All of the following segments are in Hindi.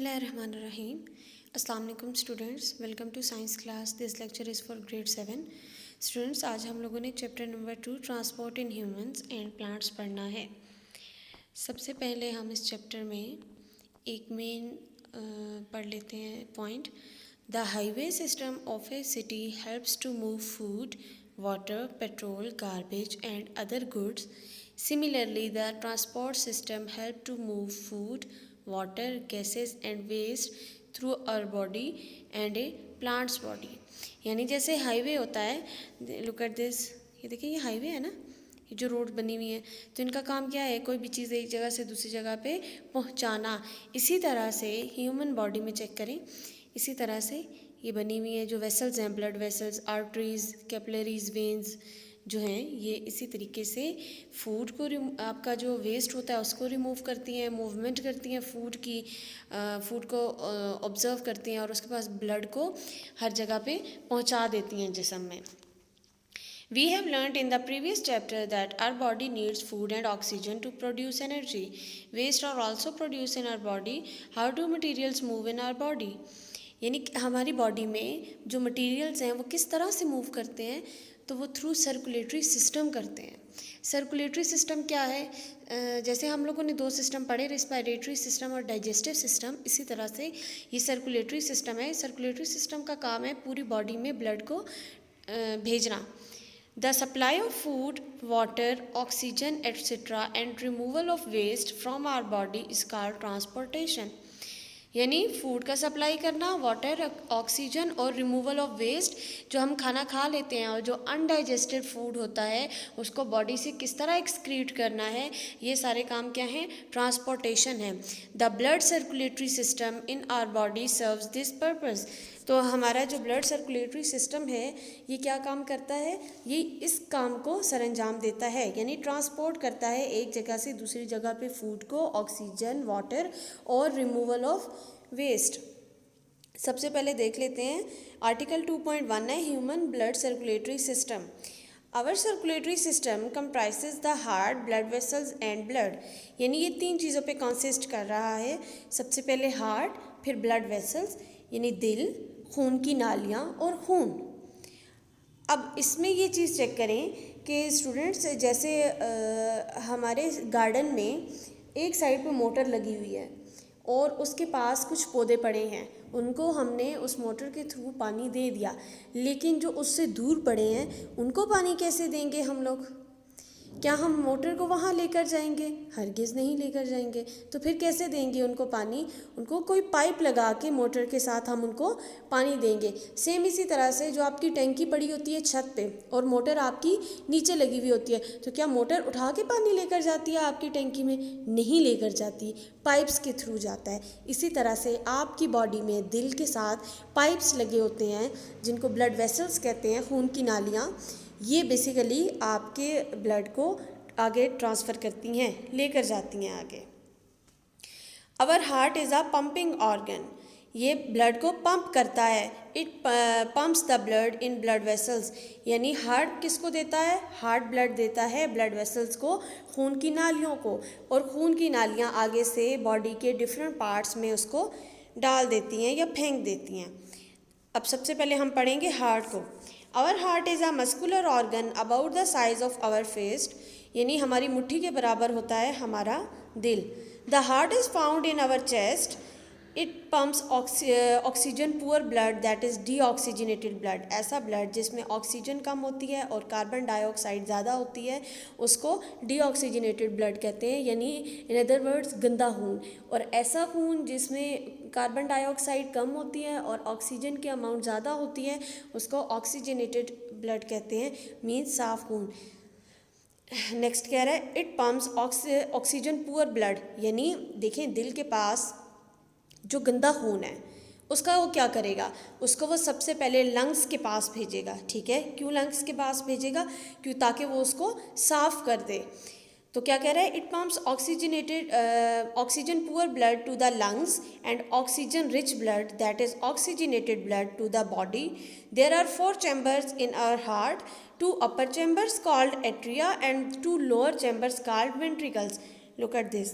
बिस्मिल्लाहिर्रहमानिर्रहीम। अस्सलाम वालेकुम students, welcome to science class. This lecture is for grade 7 students. आज हम लोगों ने chapter number 2 transport in humans and plants पढ़ना है। सबसे पहले हम इस चैप्टर में एक मेन पढ़ लेते हैं point. The highway system of a city helps to move food, water, petrol, garbage and other goods. Similarly, the transport system help to move food, water, gases and waste through our body and a plant's body. यानी जैसे हाईवे होता है, लुक एट दिस, ये देखिए ये हाईवे है ना, ये जो रोड बनी हुई है, तो इनका काम क्या है, कोई भी चीज़ एक जगह से दूसरी जगह पे पहुंचाना। इसी तरह से ह्यूमन बॉडी में चेक करें, इसी तरह से ये बनी हुई है जो वेसल्स हैं, blood vessels, arteries, capillaries, veins जो हैं, ये इसी तरीके से फूड को आपका जो वेस्ट होता है उसको रिमूव करती हैं, मूवमेंट करती हैं फूड की, फूड को ऑब्जर्व करती हैं और उसके पास ब्लड को हर जगह पे पहुंचा देती हैं जिस्म में। We have learnt in the previous chapter that our body needs food and oxygen to produce energy. Waste are also produced in our body. How do materials move in our body? यानी हमारी बॉडी में जो मटेरियल्स हैं वो किस तरह से मूव करते हैं, तो वो थ्रू सर्कुलेटरी सिस्टम करते हैं। सर्कुलेटरी सिस्टम क्या है? जैसे हम लोगों ने दो सिस्टम पढ़े, रेस्पिरेटरी सिस्टम और डाइजेस्टिव सिस्टम, इसी तरह से ये सर्कुलेटरी सिस्टम है। सर्कुलेटरी सिस्टम का काम है पूरी बॉडी में ब्लड को भेजना। The supply of food, water, oxygen, etc. and removal of waste from our body is called transportation. यानी फूड का सप्लाई करना, वाटर, ऑक्सीजन और रिमूवल ऑफ वेस्ट, जो हम खाना खा लेते हैं और जो अनडाइजेस्टेड फूड होता है उसको बॉडी से किस तरह एक्सक्रीट करना है, ये सारे काम क्या हैं? ट्रांसपोर्टेशन है। The blood circulatory system in our body serves this purpose. तो हमारा जो ब्लड सर्कुलेटरी सिस्टम है ये क्या काम करता है? ये इस काम को सरअंजाम देता है, यानी ट्रांसपोर्ट करता है एक जगह से दूसरी जगह पे फूड को, ऑक्सीजन, वाटर और रिमूवल ऑफ वेस्ट। सबसे पहले देख लेते हैं आर्टिकल 2.1 है human blood circulatory system. Our circulatory system comprises the heart, blood vessels and blood. यानी ये तीन चीज़ों पे कंसिस्ट कर रहा है। सबसे पहले हार्ट, फिर ब्लड वेसल्स यानी दिल, खून की नालियाँ और खून। अब इसमें ये चीज़ चेक करें कि स्टूडेंट्स जैसे हमारे गार्डन में एक साइड पे मोटर लगी हुई है और उसके पास कुछ पौधे पड़े हैं, उनको हमने उस मोटर के थ्रू पानी दे दिया, लेकिन जो उससे दूर पड़े हैं उनको पानी कैसे देंगे हम लोग? क्या हम मोटर को वहाँ लेकर जाएंगे? हरगिज़ नहीं लेकर जाएंगे। तो फिर कैसे देंगे उनको पानी? उनको कोई पाइप लगा के मोटर के साथ हम उनको पानी देंगे। सेम इसी तरह से जो आपकी टंकी पड़ी होती है छत पे और मोटर आपकी नीचे लगी हुई होती है, तो क्या मोटर उठा के पानी लेकर जाती है आपकी टंकी में? नहीं लेकर जाती, पाइप्स के थ्रू जाता है। इसी तरह से आपकी बॉडी में दिल के साथ पाइप्स लगे होते हैं जिनको ब्लड वेसल्स कहते हैं, खून की नालियाँ। ये बेसिकली आपके ब्लड को आगे ट्रांसफ़र करती हैं, लेकर जाती हैं आगे। Our heart is a pumping organ. ये ब्लड को पंप करता है। It pumps the blood in blood vessels. यानी हार्ट किसको देता है? हार्ट ब्लड देता है ब्लड वेसल्स को, खून की नालियों को, और खून की नालियाँ आगे से बॉडी के डिफरेंट पार्ट्स में उसको डाल देती हैं या फेंक देती हैं। अब सबसे पहले हम पढ़ेंगे हार्ट को। Our heart is a muscular organ about the size of our fist. यानी हमारी मुट्ठी के बराबर होता है हमारा दिल। The heart is found in our chest. It pumps oxygen poor blood, that is deoxygenated blood. ऐसा ब्लड जिसमें ऑक्सीजन कम होती है और कार्बन डाइऑक्साइड ज़्यादा होती है उसको डीऑक्सीजनेटेड ब्लड कहते हैं, यानी इन अदर वर्ड्स गंदा खून। और ऐसा खून जिसमें कार्बन डाइऑक्साइड कम होती है और ऑक्सीजन की अमाउंट ज़्यादा होती है उसको ऑक्सीजनेटेड ब्लड कहते हैं, मीन्स साफ खून। नेक्स्ट कह रहा है it pumps oxygen poor blood. यानी देखें दिल के पास जो गंदा खून है उसका वो क्या करेगा? उसको वो सबसे पहले लंग्स के पास भेजेगा। ठीक है, क्यों लंग्स के पास भेजेगा? क्यों? ताकि वो उसको साफ कर दे। तो क्या कह रहा है? It pumps oxygen poor blood to the lungs and oxygen rich blood, that is oxygenated blood, to the body. There are 4 chambers in our heart, 2 upper chambers called atria and 2 lower chambers called ventricles. Look at this,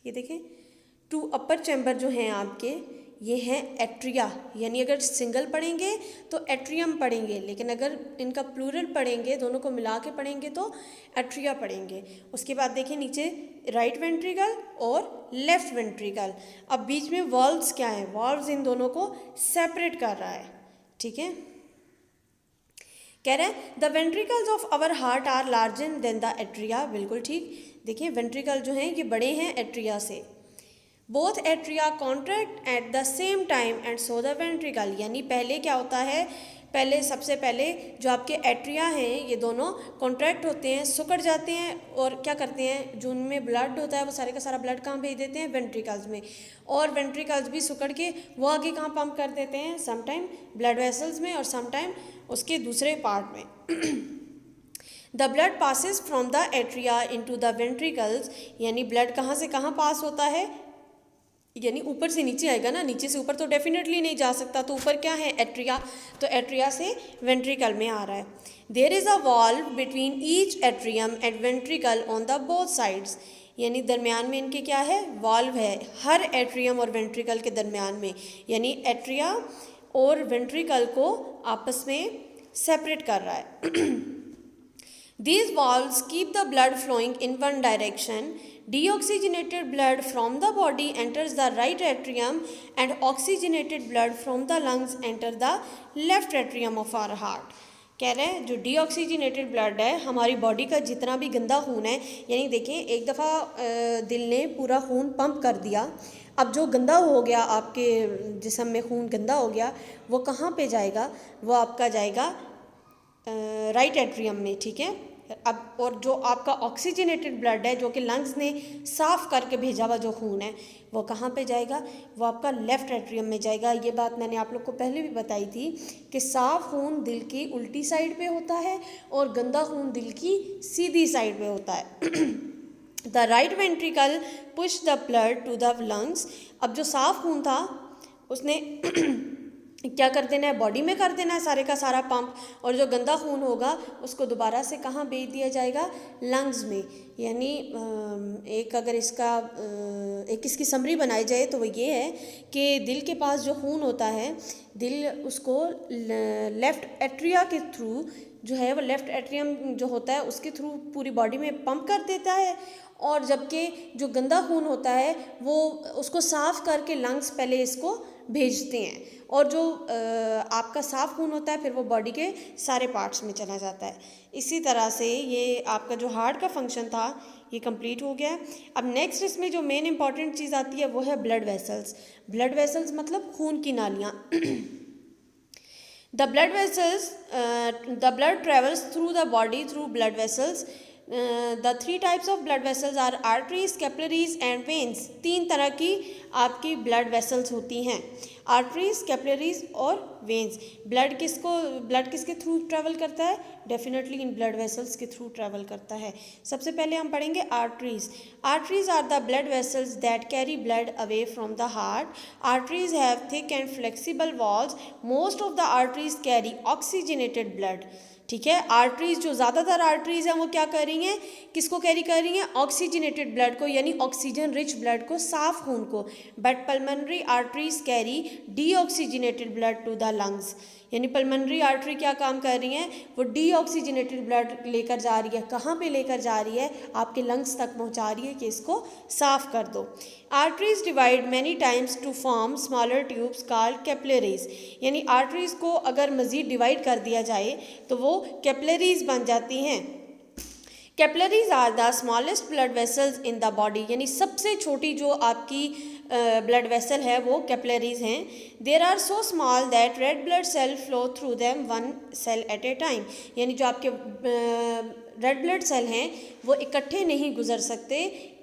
ये देखें टू अपर चैम्बर जो हैं आपके, ये हैं एट्रिया, यानी अगर सिंगल पढ़ेंगे तो एट्रियम पढ़ेंगे, लेकिन अगर इनका प्लूरल पढ़ेंगे, दोनों को मिला के पढ़ेंगे तो एट्रिया पढ़ेंगे। उसके बाद देखिए नीचे राइट वेंट्रिकल और लेफ्ट वेंट्रिकल। अब बीच में वॉल्व्स क्या है, वॉल्व्स इन दोनों को सेपरेट कर रहा है, ठीक है। कह रहे हैं the ventricles of our heart are larger than the atria, बिल्कुल ठीक। देखिए वेंट्रिकल जो हैं ये बड़े हैं एट्रिया से। Both atria contract at the same time and so the ventricle, यानी पहले क्या होता है, पहले सबसे पहले जो आपके एट्रिया हैं ये दोनों कॉन्ट्रैक्ट होते हैं, सिकुड़ जाते हैं, और क्या करते हैं, जो उनमें ब्लड होता है वो सारे का सारा ब्लड कहाँ भेज देते हैं, वेंट्रिकल्स में, और वेंट्रिकल्स भी सिकुड़ के वो आगे कहाँ पंप कर देते हैं, समटाइम ब्लड वेसल्स में और समटाइम उसके दूसरे पार्ट में। The blood passes from the atria into the ventricles, यानी ब्लड कहाँ से कहाँ पास होता है, यानी ऊपर से नीचे आएगा ना, नीचे से ऊपर तो डेफिनेटली नहीं जा सकता, तो ऊपर क्या है, एट्रिया, तो एट्रिया से वेंट्रिकल में आ रहा है। There is a valve between each atrium and ventricle on the both sides, यानी दरमियान में इनके क्या है, वॉल्व है, हर एट्रियम और वेंट्रिकल के दरमियान में, यानी एट्रिया और वेंट्रिकल को आपस में सेपरेट कर रहा है। These valves keep the blood flowing in one direction. Deoxygenated blood from the body enters the right atrium and oxygenated blood from the lungs enter the left atrium of our heart. कह रहे हैं जो डीऑक्सीजनेटेड ब्लड है, हमारी बॉडी का जितना भी गंदा खून है, यानी देखें एक दफ़ा दिल ने पूरा खून पंप कर दिया, अब जो गंदा हो गया आपके जिस्म में खून गंदा हो गया, वो कहाँ पे जाएगा, वो आपका जाएगा राइट एट्रियम में, ठीक है। अब और जो आपका ऑक्सीजनेटेड ब्लड है, जो कि लंग्स ने साफ़ करके भेजा हुआ जो खून है, वो कहाँ पे जाएगा, वो आपका लेफ़्ट एट्रियम में जाएगा। ये बात मैंने आप लोग को पहले भी बताई थी कि साफ़ खून दिल की उल्टी साइड पे होता है और गंदा खून दिल की सीधी साइड पे होता है। The right ventricle push the blood to the lungs, अब जो साफ़ खून था उसने क्या कर देना है, बॉडी में कर देना है सारे का सारा पंप, और जो गंदा खून होगा उसको दोबारा से कहाँ भेज दिया जाएगा, लंग्स में। यानी एक अगर इसका एक इसकी समरी बनाई जाए तो वो ये है कि दिल के पास जो खून होता है, दिल उसको लेफ़्ट एट्रिया के थ्रू जो है, वो लेफ़्ट एट्रियम जो होता है उसके थ्रू पूरी बॉडी में पंप कर देता है, और जबकि जो गंदा खून होता है वो उसको साफ़ करके लंग्स पहले इसको भेजते हैं, और जो आपका साफ़ खून होता है फिर वो बॉडी के सारे पार्ट्स में चला जाता है। इसी तरह से ये आपका जो हार्ट का फंक्शन था ये कंप्लीट हो गया है। अब नेक्स्ट इसमें जो मेन इंपॉर्टेंट चीज़ आती है वो है ब्लड वेसल्स। ब्लड वेसल्स मतलब खून की नालियाँ। The blood travels through the body through blood vessels. The three types of blood vessels are arteries, capillaries and veins. 3 तरह की आपकी ब्लड वेसल्स होती हैं, आर्टरीज, कैपिलरीज और वेन्स। ब्लड किसके थ्रू ट्रैवल करता है, डेफिनेटली इन ब्लड वेसल्स के थ्रू ट्रैवल करता है। सबसे पहले हम पढ़ेंगे arteries. Arteries are the blood vessels that carry blood away from the heart. Arteries have thick and flexible walls. Most of the arteries carry oxygenated blood, ठीक है। आर्टरीज जो ज़्यादातर आर्टरीज हैं वो क्या कर रही हैं, किसको कैरी कर रही हैं, ऑक्सीजनेटेड ब्लड को, यानी ऑक्सीजन रिच ब्लड को, साफ खून को। But pulmonary arteries carry deoxygenated blood to the lungs, यानी पल्मोनरी आर्टरी क्या काम कर रही हैं, वो डीऑक्सीजनेटेड ब्लड लेकर जा रही है, कहाँ पे लेकर जा रही है, आपके लंग्स तक पहुँचा रही है कि इसको साफ कर दो। Arteries divide many times to form smaller tubes called capillaries, यानी आर्टरीज को अगर मज़ीद डिवाइड कर दिया जाए तो वो कैपिलरीज बन जाती हैं। Capillaries are the smallest blood vessels in the body, यानी सबसे छोटी जो आपकी ब्लड वेसल है वो कैपिलरीज हैं। There are so small that red blood cell flow through them 1 cell at a time, यानी जो आपके रेड ब्लड सेल हैं वो इकट्ठे नहीं गुजर सकते,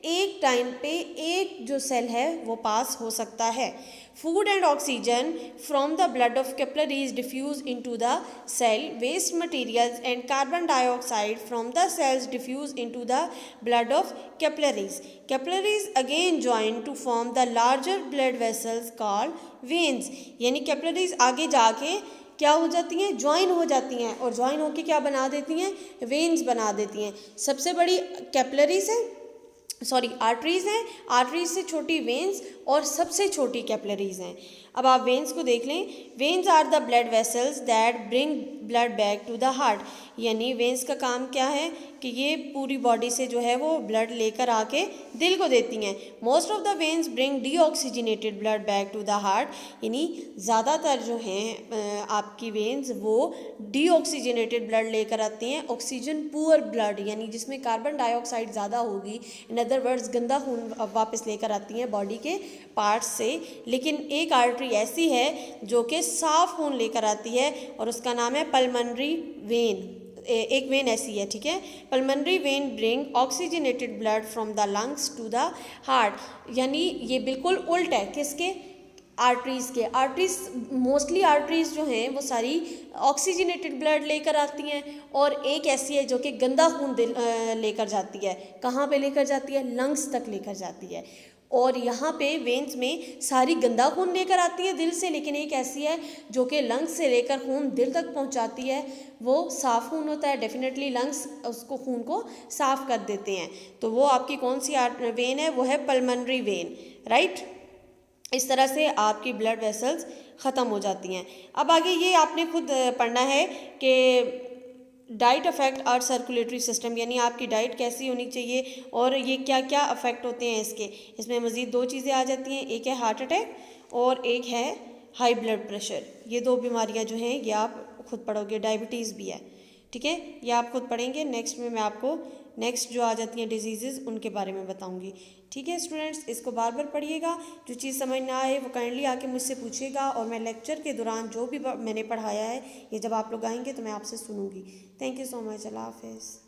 एक टाइम पे एक जो सेल है वो पास हो सकता है। Food and oxygen from the blood of capillaries diffuse into the cell. Waste materials and carbon dioxide from the cells diffuse into the blood of capillaries. Capillaries again join to form the larger blood vessels called veins. यानी capillaries आगे जाके क्या हो जाती हैं, ज्वाइन हो जाती हैं, और ज्वाइन होके क्या बना देती हैं, वेन्स बना देती हैं। सबसे बड़ी कैपिलरीज है, आर्टरीज हैं, आर्टरीज से छोटी वेन्स, और सबसे छोटी कैपिलरीज हैं। अब आप वेन्स को देख लें। Veins are the blood vessels that bring blood back to the heart, यानी वेन्स का काम क्या है कि ये पूरी बॉडी से जो है वो ब्लड लेकर आके दिल को देती हैं। Most of the veins bring deoxygenated blood back to the heart, यानी ज़्यादातर जो हैं आपकी वेन्स वो डीऑक्सीजनेटेड ब्लड लेकर आती हैं, ऑक्सीजन पुअर ब्लड यानी जिसमें कार्बन डाइऑक्साइड ज़्यादा होगी, इन अदर वर्ड्स गंदा खून वापस लेकर आती हैं बॉडी के पार्ट्स से। लेकिन एक आर्टरी ऐसी है जो कि साफ खून लेकर आती है और उसका नाम है पल्मनरी वेन। एक वेन ऐसी है, ठीक है। Pulmonary vein bring oxygenated blood from the lungs to the heart, यानी ये बिल्कुल उल्ट है किसके, आर्टरीज़ के। आर्टरीज मोस्टली आर्टरीज़ जो हैं वो सारी ऑक्सीजनेटेड ब्लड लेकर आती हैं और एक ऐसी है जो कि गंदा खून लेकर जाती है। कहाँ पे लेकर जाती है, लंग्स तक लेकर जाती है। और यहाँ पे वेन्स में सारी गंदा खून लेकर आती है दिल से, लेकिन एक ऐसी है जो कि लंग्स से लेकर खून दिल तक पहुँचाती है, वो साफ़ खून होता है। डेफिनेटली लंग्स उसको खून को साफ़ कर देते हैं। तो वो आपकी कौन सी वेन है, वो है पल्मनरी वेन, राइट। इस तरह से आपकी ब्लड वेसल्स ख़त्म हो जाती हैं। अब आगे ये आपने खुद पढ़ना है कि diet affect our circulatory system, यानी आपकी डाइट कैसी होनी चाहिए और ये क्या क्या अफेक्ट होते हैं इसके। इसमें मज़ीद दो चीज़ें आ जाती हैं, एक है हार्ट अटैक और एक है हाई ब्लड प्रेशर। ये दो बीमारियां जो हैं ये आप खुद पढ़ोगे, डायबिटीज़ भी है, ठीक है, ये आप खुद पढ़ेंगे। नेक्स्ट में मैं आपको नेक्स्ट जो आ जाती हैं डिजीज़ उनके बारे में बताऊंगी, ठीक है स्टूडेंट्स। इसको बार बार पढ़िएगा, जो चीज़ समझ ना आए वो काइंडली आके मुझसे पूछिएगा और मैं लेक्चर के दौरान जो भी मैंने पढ़ाया है ये जब आप लोग आएंगे तो मैं आपसे सुनूंगी। थैंक यू सो मच, अल्लाह हाफिज़।